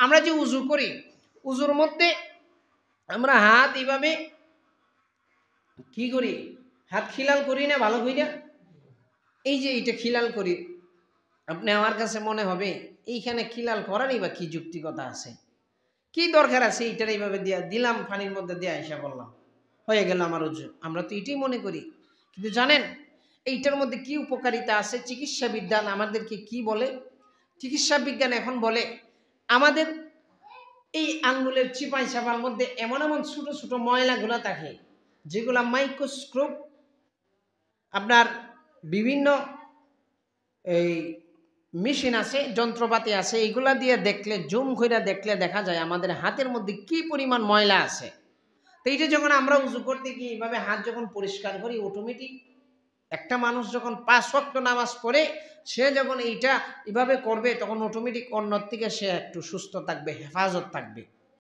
আমরা যে উজু করি, উজুর মধ্যে আমরা হাত এইভাবে কি করি, হাত খিলাল করি না ভালো করি না, এই যে এইটা খিলাল করি, আপনি আমার কাছে মনে হবে এইখানে খিলাল করারই বা কি যুক্তিকতা আছে, কি দরকার আছে এইটার এইভাবে দিয়া দিলাম, পানির মধ্যে দিয়ে আইসা বললাম হয়ে গেল আমার উজু। আমরা তো এটাই মনে করি, কিন্তু জানেন এইটার মধ্যে কি উপকারিতা আছে? চিকিৎসা বিজ্ঞান আমাদেরকে কি বলে? চিকিৎসা বিজ্ঞান এখন বলে আমাদের এই আঙ্গুলের চিপাই চাপার মধ্যে এমন এমন ছোট ছোট ময়লাগুলো থাকে যেগুলা মাইক্রোস্কোপ, আপনার বিভিন্ন এই মেশিন আছে, যন্ত্রপাতি আছে, এইগুলা দিয়ে দেখলে, জুম করে দেখলে দেখা যায় আমাদের হাতের মধ্যে কি পরিমাণ ময়লা আছে। তো এইটা যখন আমরা উজু করতে গিয়ে এইভাবে হাত যখন পরিষ্কার করি, অটোমেটিক একটা মানুষ যখন 5 ওয়াক্ত নামাজ পড়ে সে যখন এইটা এভাবে করবে তখন অটোমেটিক অন্যর থেকে সে একটু সুস্থ থাকবে, হেফাজত থাকবে।